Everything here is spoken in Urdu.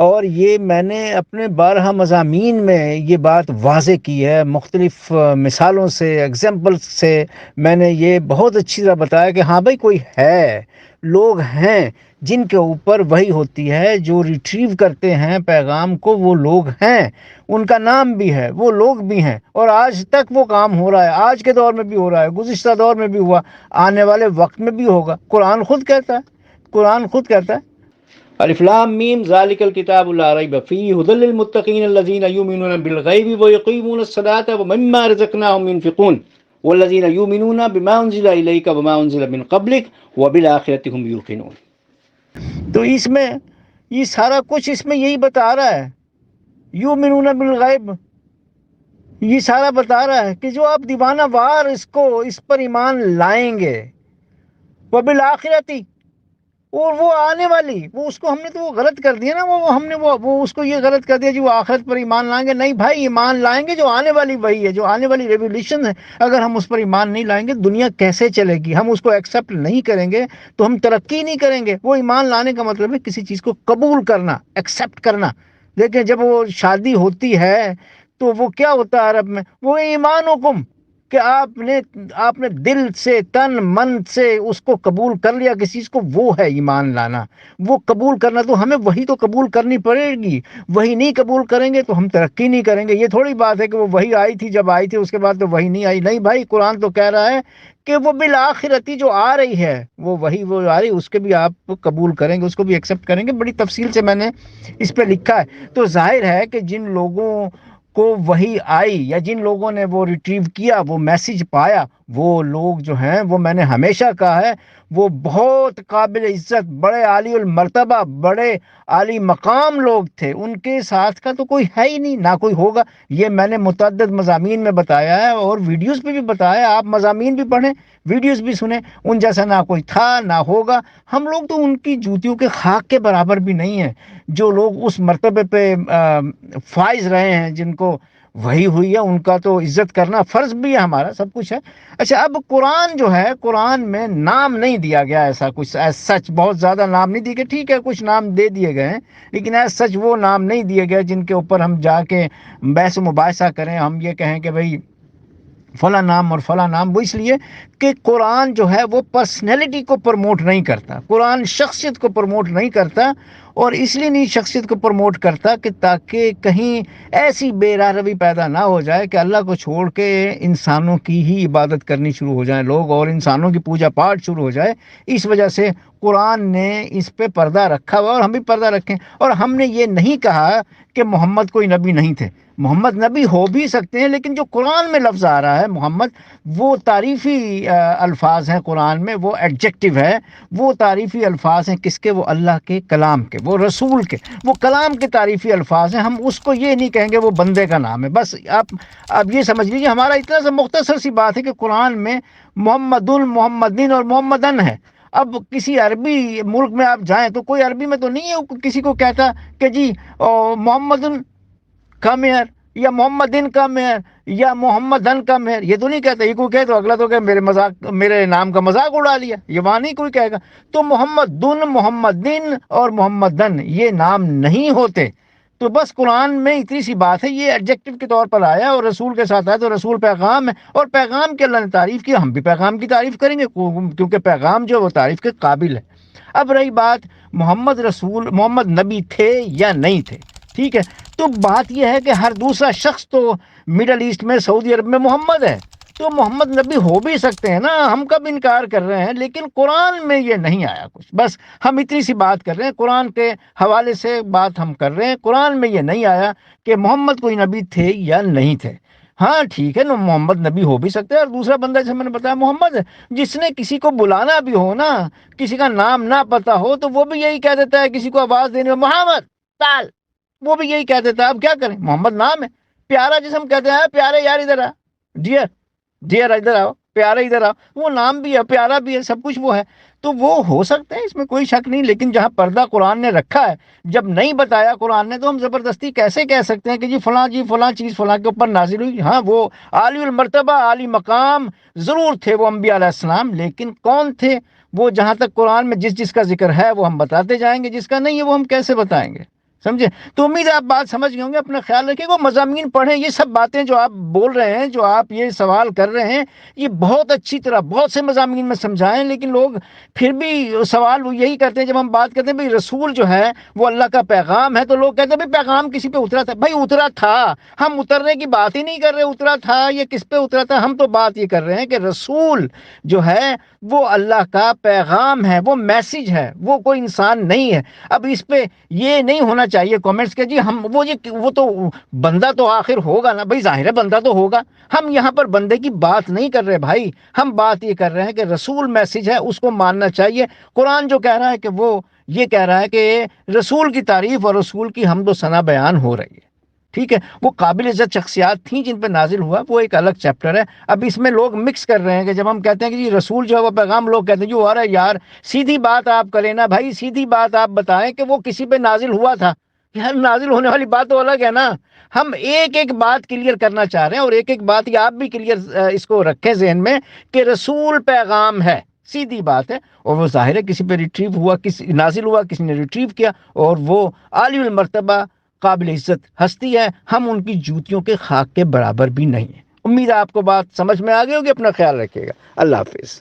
اور یہ میں نے اپنے بارہا مضامین میں یہ بات واضح کی ہے، مختلف مثالوں سے، ایگزامپل سے میں نے یہ بہت اچھی طرح بتایا کہ ہاں بھائی کوئی ہے، لوگ ہیں جن کے اوپر وحی ہوتی ہے، جو ریٹریو کرتے ہیں پیغام کو، وہ لوگ ہیں، ان کا نام بھی ہے، وہ لوگ بھی ہیں، اور آج تک وہ کام ہو رہا ہے، آج کے دور میں بھی ہو رہا ہے، گزشتہ دور میں بھی ہوا، آنے والے وقت میں بھی ہوگا۔ قرآن خود کہتا ہے، قرآن خود کہتا ہے الف لام میم ذالک الکتاب لا ریب فیہ ھدی للمتقین الذین یؤمنون بالغیب ویقیمون الصلاة ومما رزقناہم ينفقون والذین یؤمنون بما انزل الیک وما انزل من قبلک وبالآخرۃ ھم یوقنون۔ تو اس میں یہ سارا کچھ اس میں یہی بتا رہا ہے، یؤمنون بالغیب، یہ سارا بتا رہا ہے کہ جو آپ دیوانہ وار اس پر ایمان لائیں گے، وبالآخرۃ، اور وہ آنے والی، وہ اس کو ہم نے تو وہ غلط کر دیا نا، وہ ہم نے وہ اس کو یہ غلط کر دیا جو وہ آخرت پر ایمان لائیں گے۔ نہیں بھائی، ایمان لائیں گے جو آنے والی وہی ہے، جو آنے والی ریولیوشن ہے۔ اگر ہم اس پر ایمان نہیں لائیں گے دنیا کیسے چلے گی؟ ہم اس کو ایکسیپٹ نہیں کریں گے تو ہم ترقی نہیں کریں گے۔ وہ ایمان لانے کا مطلب ہے کسی چیز کو قبول کرنا، ایکسیپٹ کرنا۔ لیکن جب وہ شادی ہوتی ہے تو وہ کیا ہوتا ہے عرب میں؟ وہ ایمان حکم، کہ آپ نے دل سے، تن من سے اس کو قبول کر لیا کسی چیز کو، وہ ہے ایمان لانا، وہ قبول کرنا۔ تو ہمیں وہی تو قبول کرنی پڑے گی، وہی نہیں قبول کریں گے تو ہم ترقی نہیں کریں گے۔ یہ تھوڑی بات ہے کہ وہ وہی آئی تھی جب آئی تھی اس کے بعد تو وہی نہیں آئی۔ نہیں بھائی، قرآن تو کہہ رہا ہے کہ وہ بالآخرتی جو آ رہی ہے، وہ آ رہی، اس کے بھی آپ قبول کریں گے، اس کو بھی ایکسیپٹ کریں گے۔ بڑی تفصیل سے میں نے اس پہ لکھا ہے۔ تو ظاہر ہے کہ جن لوگوں کو وہی آئی یا جن لوگوں نے وہ ریٹریو کیا، وہ میسج پایا، وہ لوگ جو ہیں، وہ میں نے ہمیشہ کہا ہے وہ بہت قابل عزت، بڑے عالی المرتبہ، بڑے عالی مقام لوگ تھے۔ ان کے ساتھ کا تو کوئی ہے ہی نہیں، نہ کوئی ہوگا۔ یہ میں نے متعدد مضامین میں بتایا ہے اور ویڈیوز پہ بھی بتایا ہے۔ آپ مضامین بھی پڑھیں، ویڈیوز بھی سنیں، ان جیسا نہ کوئی تھا نہ ہوگا۔ ہم لوگ تو ان کی جوتیوں کے خاک کے برابر بھی نہیں ہیں۔ جو لوگ اس مرتبے پہ فائز رہے ہیں، جن کو وہی ہوئی ہے، ان کا تو عزت کرنا فرض بھی ہے ہمارا، سب کچھ ہے۔ اچھا، اب قرآن جو ہے، قرآن میں نام نہیں دیا گیا ایسا کچھ، سچ بہت زیادہ نام نہیں دیے گئے۔ ٹھیک ہے، کچھ نام دے دیے گئے ہیں، لیکن ایسا سچ وہ نام نہیں دیے گئے جن کے اوپر ہم جا کے بحث و مباحثہ کریں، ہم یہ کہیں کہ بھئی فلاں نام اور فلاں نام۔ وہ اس لیے کہ قرآن جو ہے وہ پرسنالٹی کو پروموٹ نہیں کرتا، قرآن شخصیت کو پروموٹ نہیں کرتا، اور اس لیے نہیں شخصیت کو پروموٹ کرتا کہ تاکہ کہیں ایسی بے راہ روی پیدا نہ ہو جائے کہ اللہ کو چھوڑ کے انسانوں کی ہی عبادت کرنی شروع ہو جائیں لوگ، اور انسانوں کی پوجا پاٹ شروع ہو جائے۔ اس وجہ سے قرآن نے اس پہ پردہ رکھا ہوا، اور ہم بھی پردہ رکھیں۔ اور ہم نے یہ نہیں کہا کہ محمد کوئی نبی نہیں تھے، محمد نبی ہو بھی سکتے ہیں، لیکن جو قرآن میں لفظ آ رہا ہے محمد، وہ تعریفی الفاظ ہیں قرآن میں، وہ ایڈجیکٹیو ہے، وہ تعریفی الفاظ ہیں کس کے؟ وہ اللہ کے کلام کے، وہ رسول کے، وہ کلام کے تعریفی الفاظ ہیں۔ ہم اس کو یہ نہیں کہیں گے وہ بندے کا نام ہے۔ بس آپ اب یہ سمجھ لیجیے، ہمارا اتنا سا مختصر سی بات ہے کہ قرآن میں محمد، محمدین اور محمدن ہے۔ اب کسی عربی ملک میں آپ جائیں تو کوئی عربی میں تو نہیں ہے کسی کو کہتا کہ جی محمدن کم ہیئر، یا محمدن کم ہیئر، یا محمدن کم ہیئر، یہ تو نہیں کہتا۔ یہ کوئی کہے تو اگلا تو کہ میرے نام کا مذاق اڑا لیا، یہ وہاں نہیں کوئی کہے گا۔ تو محمدن، محمدن اور محمدن یہ نام نہیں ہوتے۔ تو بس قرآن میں اتنی سی بات ہے، یہ ایڈجیکٹو کے طور پر آیا، اور رسول کے ساتھ آیا تو رسول پیغام ہے، اور پیغام کی اللہ نے تعریف کی، ہم بھی پیغام کی تعریف کریں گے، کیونکہ پیغام جو ہے وہ تعریف کے قابل ہے۔ اب رہی بات محمد نبی تھے یا نہیں تھے، ٹھیک ہے، تو بات یہ ہے کہ ہر دوسرا شخص تو مڈل ایسٹ میں، سعودی عرب میں محمد ہے، تو محمد نبی ہو بھی سکتے ہیں نا، ہم کب انکار کر رہے ہیں، لیکن قرآن میں یہ نہیں آیا کچھ۔ بس ہم اتنی سی بات کر رہے ہیں، قرآن کے حوالے سے بات ہم کر رہے ہیں، قرآن میں یہ نہیں آیا کہ محمد کوئی نبی تھے یا نہیں تھے۔ ہاں ٹھیک ہے نا، محمد نبی ہو بھی سکتے ہیں، اور دوسرا بندہ جیسے میں نے بتایا محمد ہے، جس نے کسی کو بلانا بھی ہو نا، کسی کا نام نہ پتا ہو تو وہ بھی یہی کہہ دیتا ہے، کسی کو آواز دینے میں محمد تال، وہ بھی یہی کہہ دیتا ہے۔ اب کیا کریں، محمد نام ہے۔ پیارا جس ہم کہتے ہیں، پیارے یار ادھر آ، ڈیئر ادھر آؤ، پیارا ادھر آؤ، وہ نام بھی ہے، پیارا بھی ہے، سب کچھ وہ ہے، تو وہ ہو سکتے ہیں، اس میں کوئی شک نہیں۔ لیکن جہاں پردہ قرآن نے رکھا ہے، جب نہیں بتایا قرآن نے، تو ہم زبردستی کیسے کہہ سکتے ہیں کہ جی فلاں چیز فلاں کے اوپر نازل ہوئی؟ ہاں، وہ عالی المرتبہ، عالی مقام ضرور تھے وہ انبیاء علیہ السلام، لیکن کون تھے وہ؟ جہاں تک قرآن میں جس کا ذکر ہے وہ ہم بتاتے جائیں گے، جس کا نہیں ہے وہ ہم کیسے بتائیں گے؟ سمجھے؟ تو امید ہے آپ بات سمجھ گئے ہوں گے. اپنا خیال رکھیں. وہ مضامین پڑھیں. یہ سب باتیں جو آپ بول رہے ہیں، جو آپ یہ سوال کر رہے ہیں، یہ بہت اچھی طرح بہت سے مضامین میں سمجھائیں، لیکن لوگ پھر بھی سوال وہ یہی کرتے ہیں. جب ہم بات کرتے ہیں بھائی رسول جو ہے وہ اللہ کا پیغام ہے، تو لوگ کہتے ہیں بھائی پیغام کسی پہ اترا تھا. بھائی اترا تھا، ہم اترنے کی بات ہی نہیں کر رہے. اترا تھا یہ کس پہ اترا تھا، ہم تو بات یہ کر رہے ہیں کہ رسول جو ہے وہ اللہ کا پیغام ہے، وہ میسج ہے، وہ کوئی انسان نہیں ہے. اب اس پہ یہ نہیں ہونا چاہیے کامنٹس کے جی ہم وہ تو بندہ تو آخر ہوگا نا. بھائی ظاہر ہے بندہ تو ہوگا. ہم یہاں پر بندے کی بات نہیں کر رہے بھائی. ہم بات یہ کر رہے ہیں کہ رسول میسج ہے، اس کو ماننا چاہیے. قرآن جو کہہ رہا ہے کہ وہ یہ کہہ رہا ہے کہ رسول کی تعریف اور رسول کی حمد و ثنا بیان ہو رہی ہے. ٹھیک ہے، وہ قابل عزت شخصیات تھیں جن پہ نازل ہوا، وہ ایک الگ چیپٹر ہے. اب اس میں لوگ مکس کر رہے ہیں کہ جب ہم کہتے ہیں کہ جی رسول جو ہے وہ پیغام، لوگ کہتے ہیں جو آ رہا ہے یار سیدھی بات آپ کریں نا بھائی، سیدھی بات آپ بتائیں کہ وہ کسی پہ نازل ہوا تھا. یار نازل ہونے والی بات تو الگ ہے نا. ہم ایک ایک بات کلیئر کرنا چاہ رہے ہیں، اور ایک ایک بات یہ آپ بھی کلیئر اس کو رکھیں ذہن میں کہ رسول پیغام ہے، سیدھی بات ہے. اور وہ ظاہر ہے کسی پہ ریٹریو ہوا، کسی نازل ہوا، کسی نے ریٹریو کیا، اور وہ عالی المرتبہ قابل عزت ہستی ہے. ہم ان کی جوتیوں کے خاک کے برابر بھی نہیں ہیں. امید ہے آپ کو بات سمجھ میں آ گئی ہوگی. اپنا خیال رکھیے گا. اللہ حافظ.